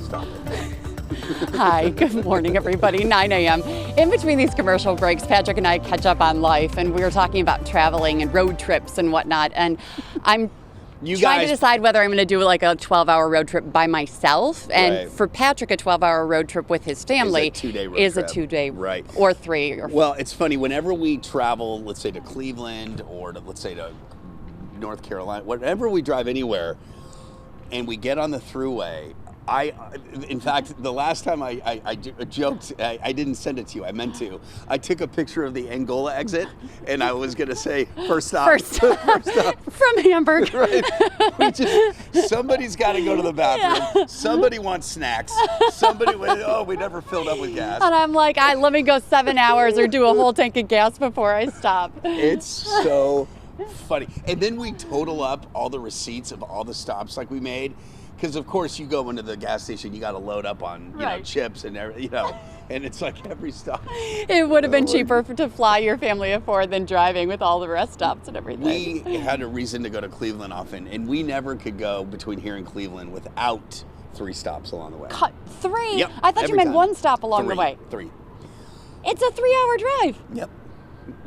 Stop it. Hi, good morning, everybody. 9 a.m. In between these commercial breaks, Patrick and I catch up on life, and we were talking about traveling and road trips and whatnot. And I'm trying to decide whether I'm going to do like a 12-hour road trip by myself. And for Patrick, a 12-hour road trip with his family is a two-day right, or three. Well, it's funny. Whenever we travel, let's say to Cleveland or let's say to North Carolina, whenever we drive anywhere, and we get on the thruway. In fact, the last time I joked, I didn't send it to you. I meant to. I took a picture of the Angola exit, and I was going to say, first stop. First stop. From Hamburg. Right. Somebody's got to go to the bathroom. Yeah. Somebody wants snacks. We never filled up with gas. And I'm like, let me go 7 hours or do a whole tank of gas before I stop. It's so funny. And then we total up all the receipts of all the stops like we made. Because of course you go into the gas station, you got to load up on you know, chips and everything, and it's like every stop. It would have been cheaper to fly your family of four than driving with all the rest stops and everything. We had a reason to go to Cleveland often, and we never could go between here and Cleveland without 3 stops along the way. Three? Yep. I thought you meant one stop along the way. 3. It's a 3-hour drive. Yep.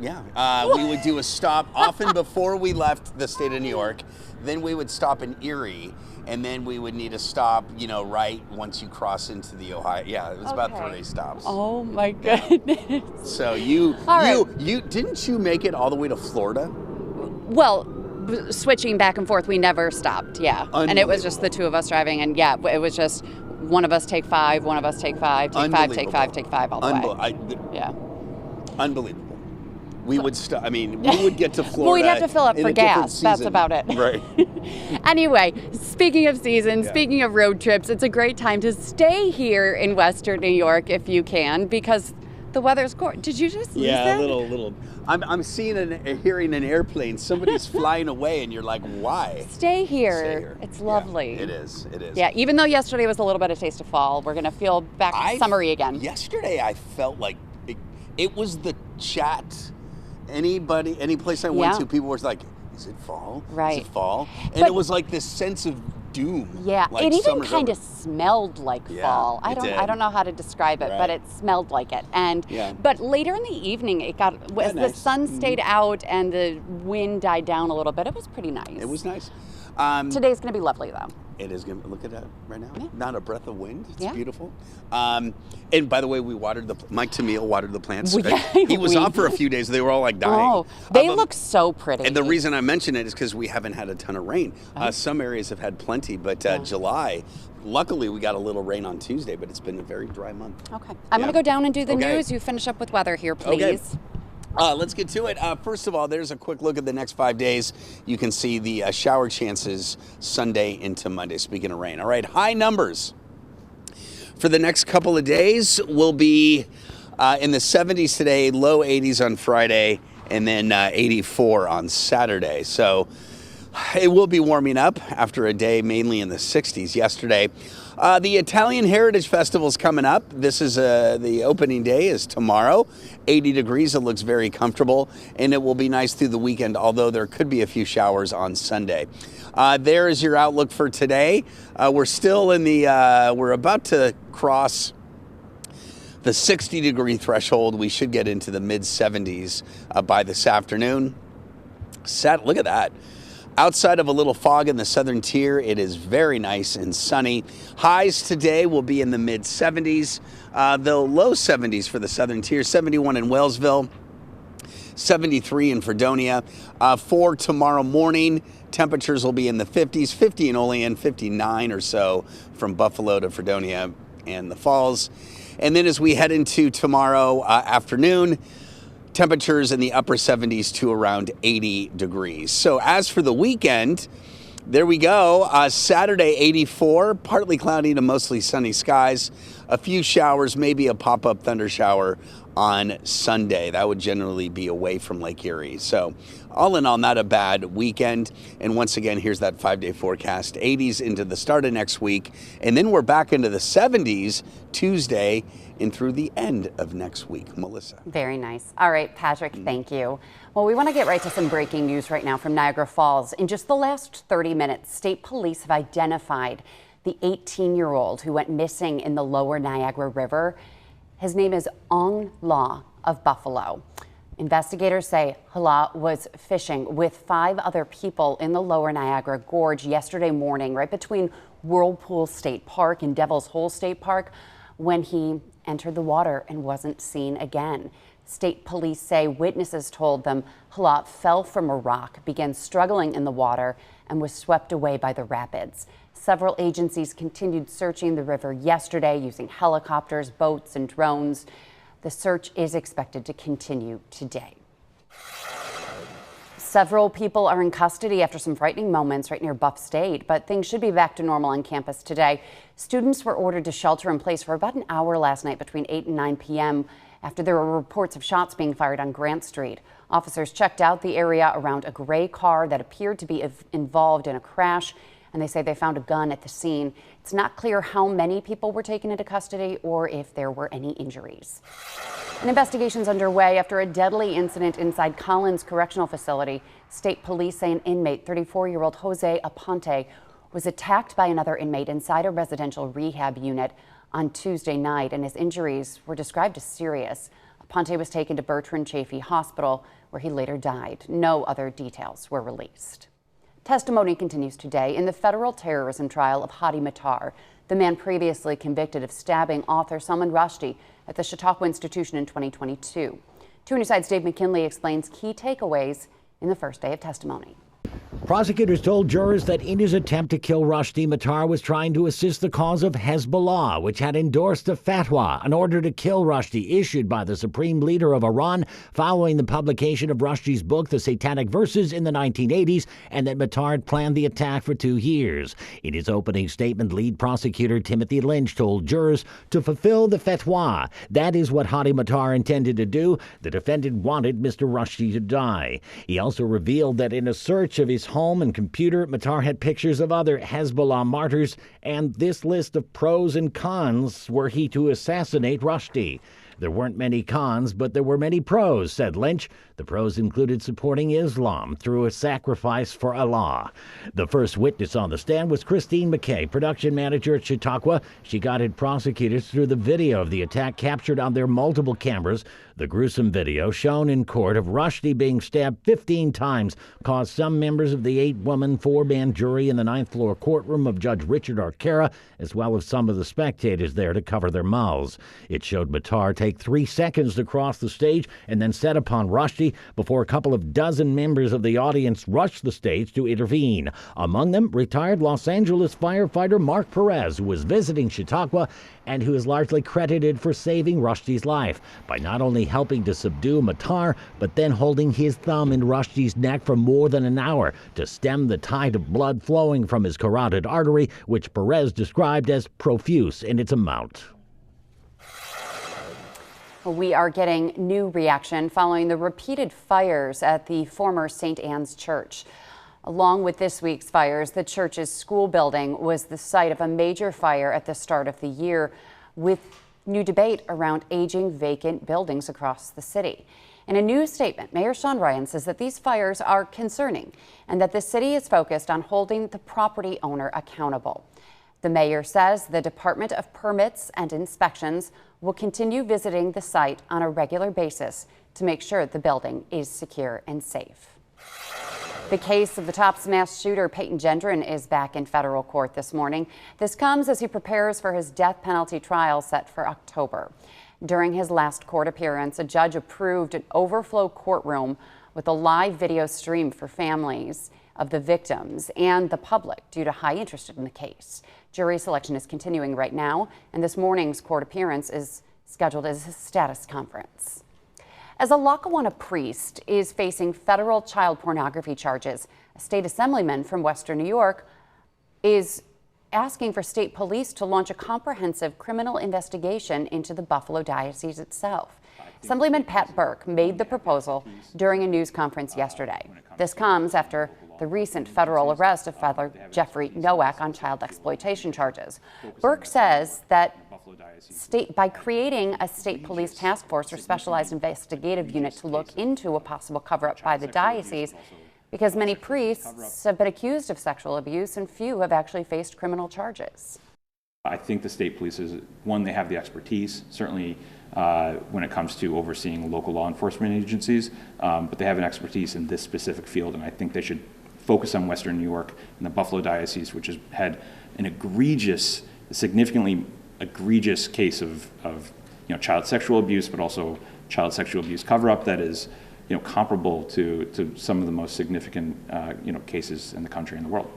Yeah. We would do a stop often before we left the state of New York. Then we would stop in Erie. And then we would need to stop, right once you cross into the Ohio. Yeah, it was about 3 stops. Oh my goodness. So you didn't you make it all the way to Florida? Well, switching back and forth, we never stopped. Yeah, and it was just the two of us driving, and it was just one of us take 5, one of us take 5, take 5, take 5, take 5 all the way. Unbelievable. We would stop. I mean, we would get to Florida. Well, we'd have to fill up for gas. That's about it. Right. Anyway, speaking of seasons, speaking of road trips, it's a great time to stay here in Western New York if you can, because the weather's gorgeous. Did you just lose that? Yeah, a little. I'm hearing an airplane. Somebody's flying away, and you're like, why? Stay here. It's lovely. Yeah, it is. Yeah, even though yesterday was a little bit of taste of fall, we're gonna feel back summery again. Yesterday, I felt like it was the chat. Any place I went to, people were like, is it fall? Right. Is it fall? And it was like this sense of doom. Yeah, like it even kind of smelled like fall. I don't know how to describe it, but it smelled like it. And but later in the evening, it got as the sun stayed out and the wind died down a little bit. It was pretty nice. It was nice. Today's going to be lovely, though. It is going to look at that right now. Yeah. Not a breath of wind. It's beautiful. And by the way, we watered Mike Tamil watered the plants. He was off for a few days. They were all like dying. Oh, they look so pretty. And the reason I mention it is because we haven't had a ton of rain. Some areas have had plenty, but July, luckily we got a little rain on Tuesday, but it's been a very dry month. Okay. I'm going to go down and do the news. You finish up with weather here, please. Okay. Let's get to it. First of all, there's a quick look at the next 5 days. You can see the shower chances Sunday into Monday, speaking of rain. All right, high numbers for the next couple of days will be in the 70s today, low 80s on Friday, and then 84 on Saturday. So it will be warming up after a day mainly in the 60s yesterday. The Italian Heritage Festival is coming up. This is the opening day is tomorrow. 80 degrees. It looks very comfortable, and it will be nice through the weekend, although there could be a few showers on Sunday. There is your outlook for today. We're still in the, we're about to cross the 60-degree threshold. We should get into the mid-70s by this afternoon. Look at that. Outside of a little fog in the southern tier, it is very nice and sunny. Highs today will be in the mid-70s, the low 70s for the southern tier, 71 in Wellsville, 73 in Fredonia. For tomorrow morning, temperatures will be in the 50s, 50 in Olean, 59 or so from Buffalo to Fredonia and the Falls. And then as we head into tomorrow afternoon, temperatures in the upper 70s to around 80 degrees. So as for the weekend, there we go. Saturday, 84, partly cloudy to mostly sunny skies. A few showers, maybe a pop-up thunder shower on Sunday. That would generally be away from Lake Erie. So all in all, not a bad weekend. And once again, here's that 5-day forecast. 80s into the start of next week. And then we're back into the 70s Tuesday and through the end of next week. Melissa. Very nice. All right, Patrick, thank you. Well, we want to get right to some breaking news right now from Niagara Falls. In just the last 30 minutes, state police have identified the 18-year-old who went missing in the lower Niagara River. His name is Ong La of Buffalo. Investigators say Hala was fishing with 5 other people in the lower Niagara Gorge yesterday morning, right between Whirlpool State Park and Devil's Hole State Park, when he entered the water and wasn't seen again. State police say witnesses told them Hala fell from a rock, began struggling in the water, and was swept away by the rapids. Several agencies continued searching the river yesterday using helicopters, boats, and drones. The search is expected to continue today. Several people are in custody after some frightening moments right near Buff State, but things should be back to normal on campus today. Students were ordered to shelter in place for about an hour last night between 8 and 9 p.m. after there were reports of shots being fired on Grant Street. Officers checked out the area around a gray car that appeared to be involved in a crash, and they say they found a gun at the scene. It's not clear how many people were taken into custody or if there were any injuries. An investigation is underway after a deadly incident inside Collins Correctional Facility. State police say an inmate, 34-year-old Jose Aponte, was attacked by another inmate inside a residential rehab unit on Tuesday night, and his injuries were described as serious. Aponte was taken to Bertrand Chaffee Hospital, where he later died. No other details were released. Testimony continues today in the federal terrorism trial of Hadi Matar, the man previously convicted of stabbing author Salman Rushdie at the Chautauqua Institution in 2022. 2 Newside's Dave McKinley explains key takeaways in the first day of testimony. Prosecutors told jurors that in his attempt to kill Rushdie, Matar was trying to assist the cause of Hezbollah, which had endorsed a fatwa, an order to kill Rushdie issued by the supreme leader of Iran following the publication of Rushdie's book, The Satanic Verses, in the 1980s, and that Matar had planned the attack for 2 years. In his opening statement, lead prosecutor Timothy Lynch told jurors to fulfill the fatwa. That is what Hadi Matar intended to do. The defendant wanted Mr. Rushdie to die. He also revealed that in a search of his home and computer, Matar had pictures of other Hezbollah martyrs and this list of pros and cons were he to assassinate Rushdie. There weren't many cons, but there were many pros, said Lynch. The pros included supporting Islam through a sacrifice for Allah. The first witness on the stand was Christine McKay, production manager at Chautauqua. She guided prosecutors through the video of the attack captured on their multiple cameras. The gruesome video shown in court of Rushdie being stabbed 15 times caused some members of the 8-woman, 4-man jury in the 9th floor courtroom of Judge Richard Arcara, as well as some of the spectators there, to cover their mouths. It showed Matar take 3 seconds to cross the stage and then set upon Rushdie before a couple of dozen members of the audience rushed the stage to intervene. Among them, retired Los Angeles firefighter Mark Perez, who was visiting Chautauqua and who is largely credited for saving Rushdie's life by not only helping to subdue Matar, but then holding his thumb in Rushdie's neck for more than an hour to stem the tide of blood flowing from his carotid artery, which Perez described as profuse in its amount. We are getting new reaction following the repeated fires at the former St. Anne's Church. Along with this week's fires, the church's school building was the site of a major fire at the start of the year, with new debate around aging vacant buildings across the city. In a new statement, Mayor Sean Ryan says that these fires are concerning and that the city is focused on holding the property owner accountable. The mayor says the Department of Permits and Inspections will continue visiting the site on a regular basis to make sure the building is secure and safe. The case of the top mass shooter, Peyton Gendron, is back in federal court this morning. This comes as he prepares for his death penalty trial set for October. During his last court appearance, a judge approved an overflow courtroom with a live video stream for families of the victims and the public due to high interest in the case. Jury selection is continuing right now, and this morning's court appearance is scheduled as a status conference. As a Lackawanna priest is facing federal child pornography charges, a state assemblyman from Western New York is asking for state police to launch a comprehensive criminal investigation into the Buffalo diocese itself. Assemblyman Pat Burke made the proposal during a news conference yesterday. This comes after the recent federal arrest of Father Jeffrey Nowak on child exploitation charges. Burke says that by creating a state police task force or specialized investigative unit to look into a possible cover-up by the diocese, because many priests have been accused of sexual abuse and few have actually faced criminal charges. I think the state police is, one, they have the expertise, certainly when it comes to overseeing local law enforcement agencies, but they have an expertise in this specific field, and I think they should focus on Western New York and the Buffalo Diocese, which has had an egregious, significantly egregious case of child sexual abuse, but also child sexual abuse cover-up that is comparable to some of the most significant cases in the country and the world.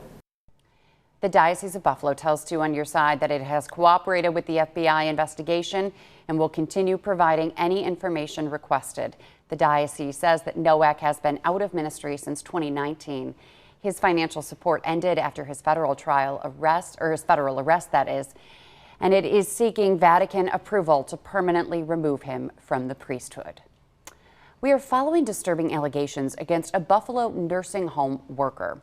The Diocese of Buffalo tells 2 on Your Side that it has cooperated with the FBI investigation and will continue providing any information requested. The diocese says that Nowak has been out of ministry since 2019. His financial support ended after his federal arrest, that is, and it is seeking Vatican approval to permanently remove him from the priesthood. We are following disturbing allegations against a Buffalo nursing home worker.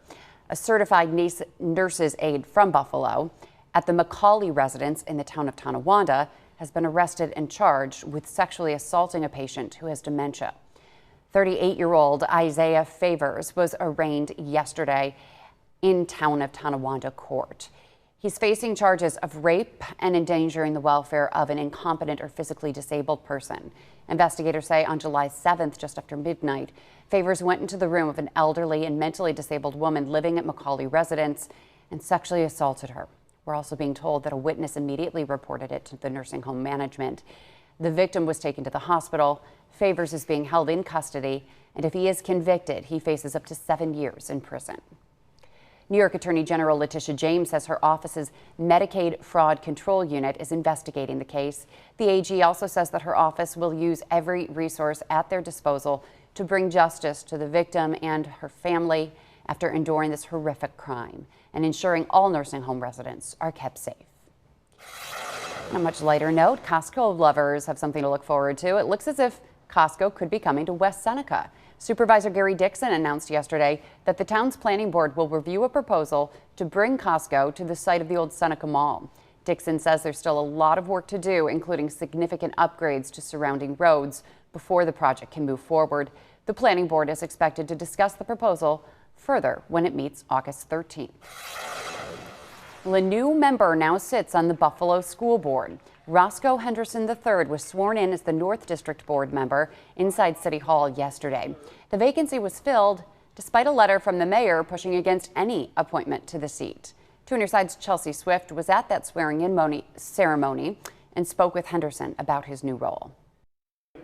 A certified nurse's aide from Buffalo at the McCauley residence in the town of Tonawanda has been arrested and charged with sexually assaulting a patient who has dementia. 38-year-old Isaiah Favors was arraigned yesterday in town of Tonawanda court. He's facing charges of rape and endangering the welfare of an incompetent or physically disabled person. Investigators say on July 7th, just after midnight, Favors went into the room of an elderly and mentally disabled woman living at McCauley residence and sexually assaulted her. We're also being told that a witness immediately reported it to the nursing home management. The victim was taken to the hospital. Favors is being held in custody, and if he is convicted, he faces up to 7 years in prison. New York Attorney General Letitia James says her office's Medicaid Fraud Control Unit is investigating the case. The AG also says that her office will use every resource at their disposal to bring justice to the victim and her family after enduring this horrific crime and ensuring all nursing home residents are kept safe. On a much lighter note, Costco lovers have something to look forward to. It looks as if Costco could be coming to West Seneca. Supervisor Gary Dixon announced yesterday that the town's planning board will review a proposal to bring Costco to the site of the old Seneca Mall. Dixon says there's still a lot of work to do, including significant upgrades to surrounding roads before the project can move forward. The planning board is expected to discuss the proposal further when it meets August 13th. Well, a new member now sits on the Buffalo School Board. Roscoe Henderson III was sworn in as the North District Board member inside City Hall yesterday. The vacancy was filled despite a letter from the mayor pushing against any appointment to the seat. 2 on Your Side's Chelsea Swift was at that swearing-in ceremony and spoke with Henderson about his new role.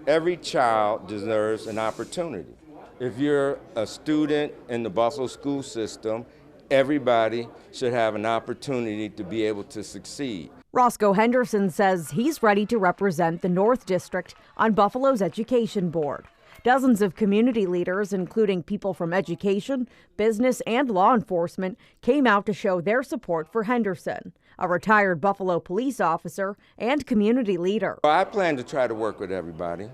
Every child deserves an opportunity. If you're a student in the Buffalo school system, everybody should have an opportunity to be able to succeed. Roscoe Henderson says he's ready to represent the North District on Buffalo's Education Board. Dozens of community leaders, including people from education, business, and law enforcement, came out to show their support for Henderson, a retired Buffalo police officer and community leader. I plan to try to work with everybody.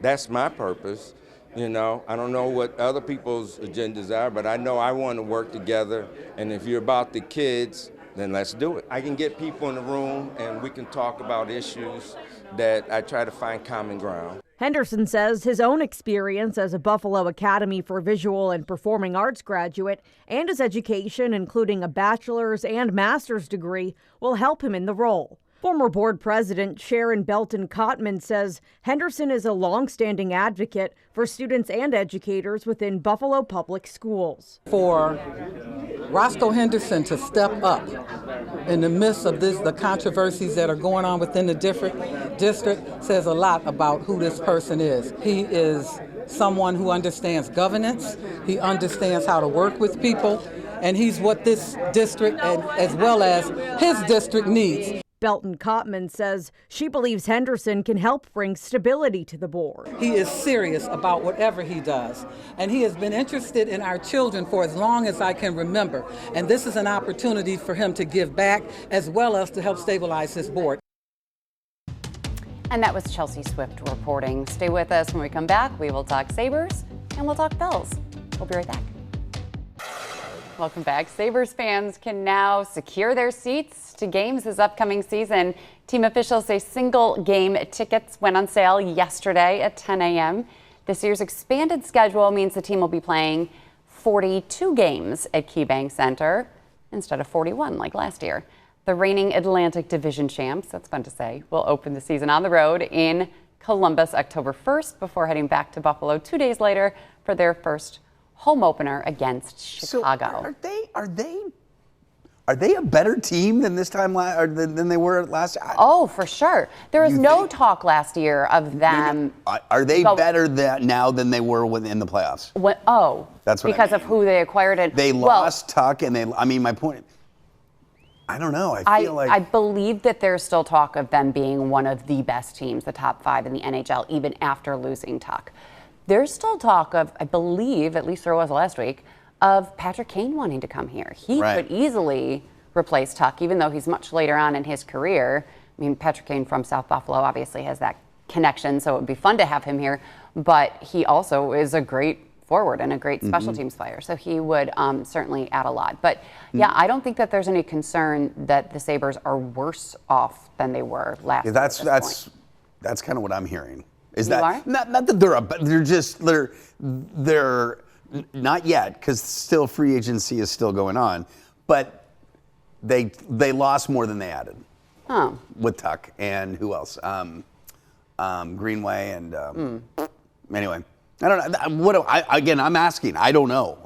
That's my purpose. I don't know what other people's agendas are, but I know I want to work together. And if you're about the kids, then let's do it. I can get people in the room and we can talk about issues that I try to find common ground. Henderson says his own experience as a Buffalo Academy for Visual and Performing Arts graduate and his education, including a bachelor's and master's degree, will help him in the role. Former board president Sharon Belton-Cotman says Henderson is a longstanding advocate for students and educators within Buffalo Public Schools. For Roscoe Henderson to step up in the midst of the controversies that are going on within the district says a lot about who this person is. He is someone who understands governance, he understands how to work with people, and he's what this district, and as well as his district, needs. Belton-Cotman says she believes Henderson can help bring stability to the board. He is serious about whatever he does, and he has been interested in our children for as long as I can remember. And this is an opportunity for him to give back as well as to help stabilize his board. And that was Chelsea Swift reporting. Stay with us. When we come back, we will talk Sabres and we'll talk Bills. We'll be right back. Welcome back. Sabres fans can now secure their seats to games this upcoming season. Team officials say single game tickets went on sale yesterday at 10 a.m. This year's expanded schedule means the team will be playing 42 games at KeyBank Center instead of 41 like last year. The reigning Atlantic Division champs, that's fun to say, will open the season on the road in Columbus October 1st before heading back to Buffalo 2 days later for their first home opener against Chicago. So are they a better team than this time than they were last year? Oh, for sure. There was no talk last year of them. Are they better now than they were in the playoffs? That's what because of who they acquired. And they lost Tuck, and my point. I don't know. I believe that there's still talk of them being one of the best teams, the top 5 in the NHL, even after losing Tuck. There's still talk of, I believe, at least there was last week, of Patrick Kane wanting to come here. He could easily replace Tuck, even though he's much later on in his career. I mean, Patrick Kane from South Buffalo obviously has that connection, so it would be fun to have him here. But he also is a great forward and a great special teams player, so he would certainly add a lot. But yeah, I don't think that there's any concern that the Sabres are worse off than they were last year. That's kind of what I'm hearing. Are? Not that they're not yet, because still free agency is still going on, but they lost more than they added. With Tuck and who else? Greenway and anyway. I don't know. I'm asking. I don't know.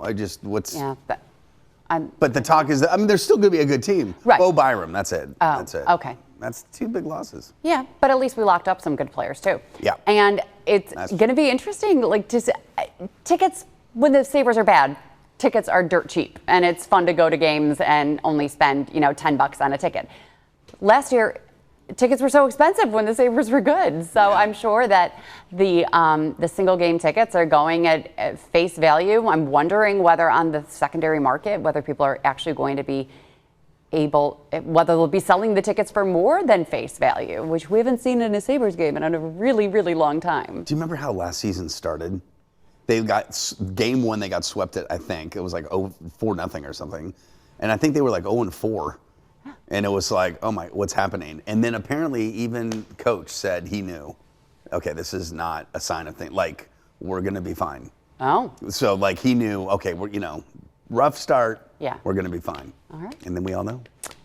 But the talk is that they're still going to be a good team. Right. Bo Byram. That's it. That's it. Okay. That's 2 big losses. Yeah, but at least we locked up some good players too. Yeah. And it's going to be interesting. Tickets when the Sabres are bad, tickets are dirt cheap, and it's fun to go to games and only spend $10 on a ticket. Last year, tickets were so expensive when the Sabres were good. So I'm sure that the single game tickets are going at face value. I'm wondering whether on the secondary market, whether people are actually going to be whether they'll be selling the tickets for more than face value, which we haven't seen in a Sabres game in a really, really long time. Do you remember how last season started? They got game 1, they got swept at, I think it was like 4-0 or something. And I think they were like 0-4. And it was like, oh my, what's happening? And then apparently even coach said he knew, okay, this is not a sign of thing. Like, we're going to be fine. Oh. So like he knew, okay, we're, rough start. Yeah. We're going to be fine. All right. And then we all know.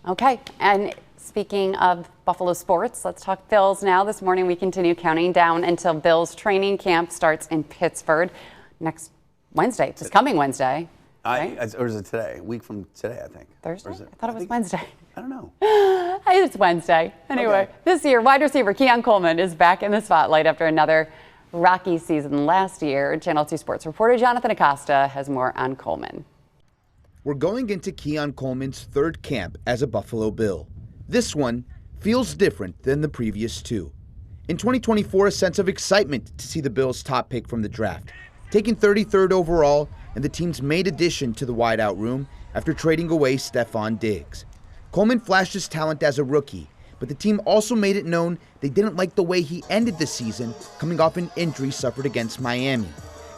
Okay. And speaking of Buffalo sports, let's talk Bills now. This morning we continue counting down until Bills training camp starts in Pittsburgh next Wednesday, this coming Wednesday. Right? Or is it today? A week from today, I think. Thursday? I thought it was Wednesday. I don't know. It's Wednesday. Anyway, This year, wide receiver Keon Coleman is back in the spotlight after another rocky season last year. Channel 2 Sports reporter Jonathan Acosta has more on Coleman. We're going into Keon Coleman's 3rd camp as a Buffalo Bill. This one feels different than the previous 2. In 2024, a sense of excitement to see the Bills' top pick from the draft, taking 33rd overall, and the team's main addition to the wideout room after trading away Stephon Diggs. Coleman flashed his talent as a rookie, but the team also made it known they didn't like the way he ended the season, coming off an injury suffered against Miami.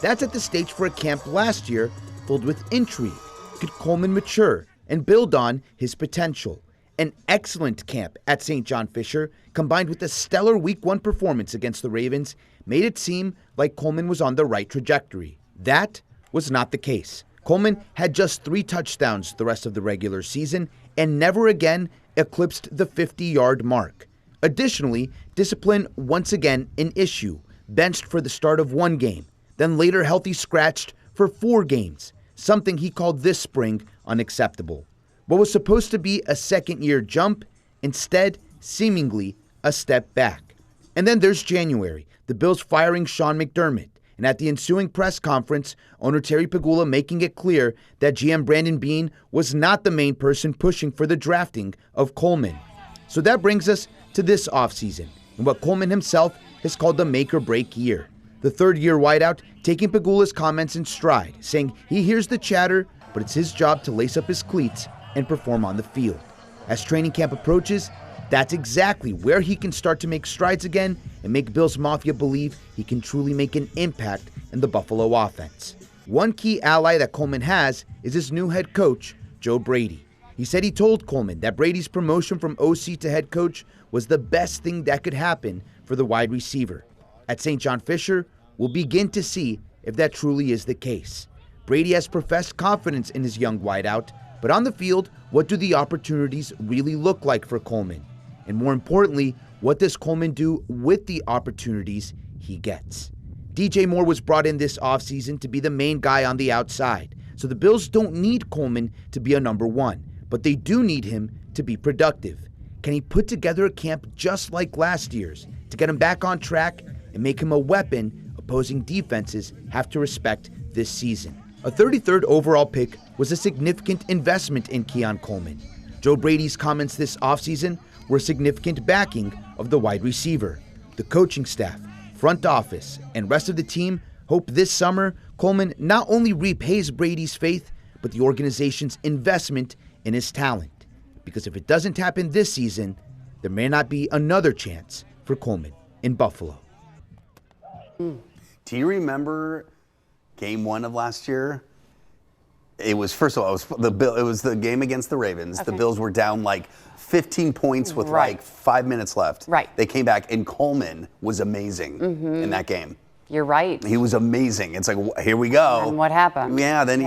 That set the stage for a camp last year filled with intrigue. Could Coleman mature and build on his potential? An excellent camp at St. John Fisher, combined with a stellar Week 1 performance against the Ravens, made it seem like Coleman was on the right trajectory. That was not the case. Coleman had just 3 touchdowns the rest of the regular season and never again eclipsed the 50-yard mark. Additionally, discipline once again an issue, benched for the start of 1 game, then later healthy scratched for 4 games, something he called this spring unacceptable. What was supposed to be a second-year jump, instead seemingly a step back. And then there's January, the Bills firing Sean McDermott, and at the ensuing press conference, owner Terry Pegula making it clear that GM Brandon Beane was not the main person pushing for the drafting of Coleman. So that brings us to this offseason, and what Coleman himself has called the make-or-break year. The 3rd-year wideout taking Pegula's comments in stride, saying he hears the chatter, but it's his job to lace up his cleats and perform on the field. As training camp approaches, that's exactly where he can start to make strides again and make Bills Mafia believe he can truly make an impact in the Buffalo offense. One key ally that Coleman has is his new head coach, Joe Brady. He said he told Coleman that Brady's promotion from OC to head coach was the best thing that could happen for the wide receiver. At St. John Fisher, we'll begin to see if that truly is the case. Brady has professed confidence in his young wideout, but on the field, what do the opportunities really look like for Coleman? And more importantly, what does Coleman do with the opportunities he gets? DJ Moore was brought in this offseason to be the main guy on the outside, so the Bills don't need Coleman to be a number one, but they do need him to be productive. Can he put together a camp just like last year's to get him back on track and make him a weapon opposing defenses have to respect this season? A 33rd overall pick was a significant investment in Keon Coleman. Joe Brady's comments this offseason were significant backing of the wide receiver. The coaching staff, front office, and rest of the team hope this summer Coleman not only repays Brady's faith, but the organization's investment in his talent. Because if it doesn't happen this season, there may not be another chance for Coleman in Buffalo. Do you remember Game 1 of last year? It was, first of all, it was the game against the Ravens. Okay. The Bills were down like 15 points with like 5 minutes left. Right. They came back, and Coleman was amazing in that game. You're right. He was amazing. It's like, here we go. And what happened? Yeah, then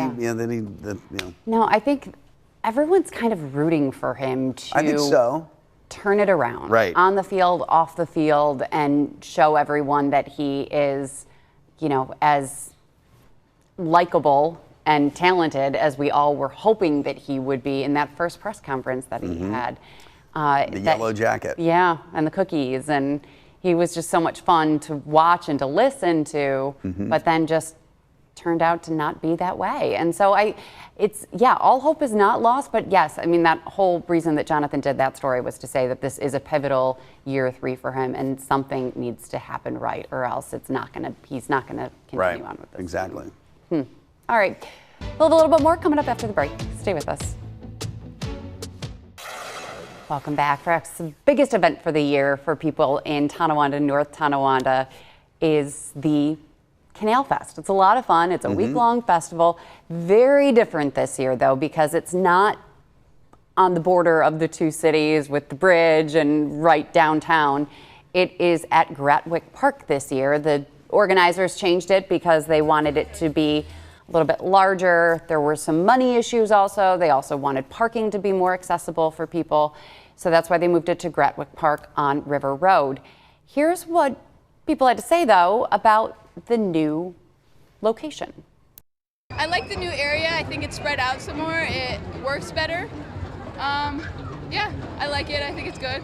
he. No, I think everyone's kind of rooting for him to. I think so. Turn it around. Right. On the field, off the field, and show everyone that he is, as likable and talented as we all were hoping that he would be in that first press conference that he had. The yellow jacket. Yeah, and the cookies. And he was just so much fun to watch and to listen to, but then just turned out to not be that way. And so all hope is not lost, but yes, I mean, that whole reason that Jonathan did that story was to say that this is a pivotal year 3 for him, and something needs to happen right, or else he's not gonna continue on with this. Exactly. All right, we'll have a little bit more coming up after the break. Stay with us. Welcome back. Perhaps the biggest event for the year for people in Tonawanda, North Tonawanda, is the Canal Fest. It's a lot of fun. It's a week-long festival. Very different this year, though, because it's not on the border of the two cities with the bridge and right downtown. It is at Gratwick Park this year. The organizers changed it because they wanted it to be a little bit larger. There were some money issues also. They also wanted parking to be more accessible for people. So that's why they moved it to Gratwick Park on River Road. Here's what people had to say, though, about the new location. I like the new area. I think it's spread out some more. It works better. Yeah, I like it. I think it's good.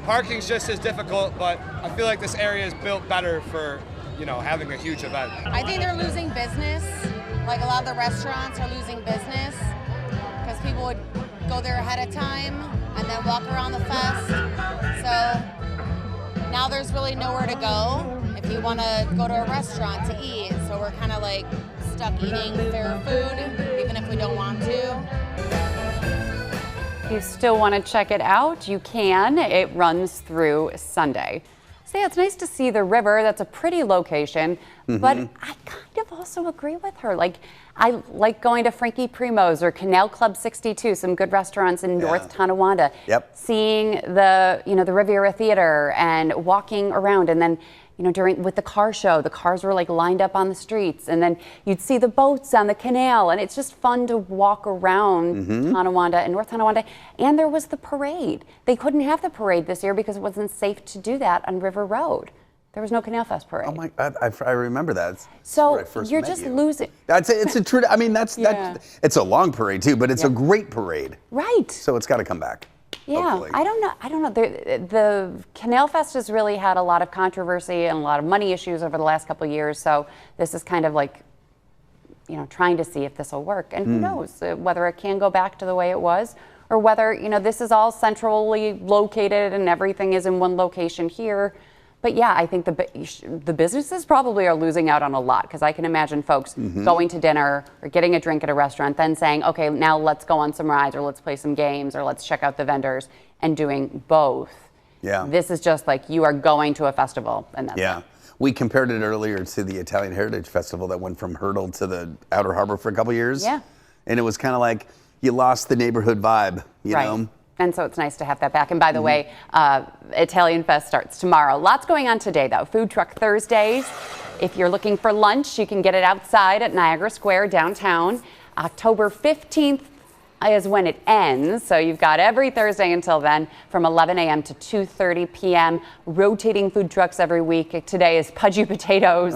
Parking's just as difficult, but I feel like this area is built better for, having a huge event. I think they're losing business. Like a lot of the restaurants are losing business because people would go there ahead of time and then walk around the fest. So now there's really nowhere to go if you want to go to a restaurant to eat. So we're kind of like stuck eating fair food, even if we don't want to. If you still want to check it out, you can. It runs through Sunday. So yeah, it's nice to see the river. That's a pretty location, but I kind of also agree with her. Like, I like going to Frankie Primo's or Canal Club 62, some good restaurants in North Tonawanda. Yep. Seeing the Riviera Theater and walking around, and then with the car show, the cars were like lined up on the streets, and then you'd see the boats on the canal, and it's just fun to walk around Tonawanda and North Tonawanda. And there was the parade. They couldn't have the parade this year because it wasn't safe to do that on River Road. There was no Canal Fest parade. Oh my God, I remember that. So you're just losing. It's a true. I mean, it's a long parade too, but it's a great parade. Right. So it's got to come back. Yeah, hopefully. I don't know. The Canal Fest has really had a lot of controversy and a lot of money issues over the last couple of years. So this is kind of like, trying to see if this will work. And who knows whether it can go back to the way it was, or whether, this is all centrally located and everything is in one location here. But yeah, I think the businesses probably are losing out on a lot, because I can imagine folks going to dinner or getting a drink at a restaurant, then saying, okay, now let's go on some rides, or let's play some games, or let's check out the vendors, and doing both. Yeah. This is just like you are going to a festival, and that's it. We compared it earlier to the Italian Heritage Festival that went from Hurdle to the Outer Harbor for a couple years. Yeah. And it was kind of like you lost the neighborhood vibe, you know? And so it's nice to have that back. And by the way, Italian Fest starts tomorrow. Lots going on today, though. Food Truck Thursdays. If you're looking for lunch, you can get it outside at Niagara Square downtown. October 15th is when it ends, so you've got every Thursday until then from 11 a.m. to 2:30 p.m. Rotating food trucks every week. Today is Pudgy Potatoes,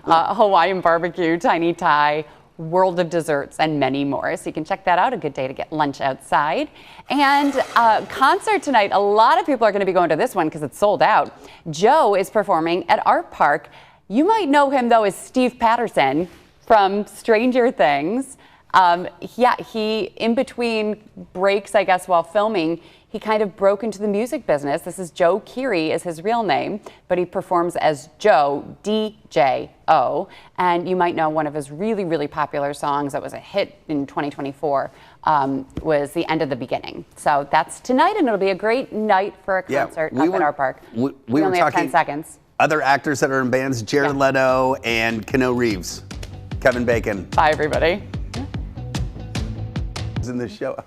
Hawaiian Barbecue, Tiny Thai, World of Desserts, and many more. So you can check that out. A good day to get lunch outside. And concert tonight. A lot of people are going to be going to this one because it's sold out. Joe is performing at Art Park. You might know him, though, as Steve Patterson from Stranger Things. He, in between breaks, I guess, while filming, he kind of broke into the music business. This is Joe Keery is his real name, but he performs as Joe, D-J-O. And you might know one of his really, really popular songs that was a hit in 2024 was The End of the Beginning. So that's tonight, and it'll be a great night for a concert up at our park. We only have 10 seconds. Other actors that are in bands, Jared Leto and Keanu Reeves, Kevin Bacon. Bye, everybody. In the show.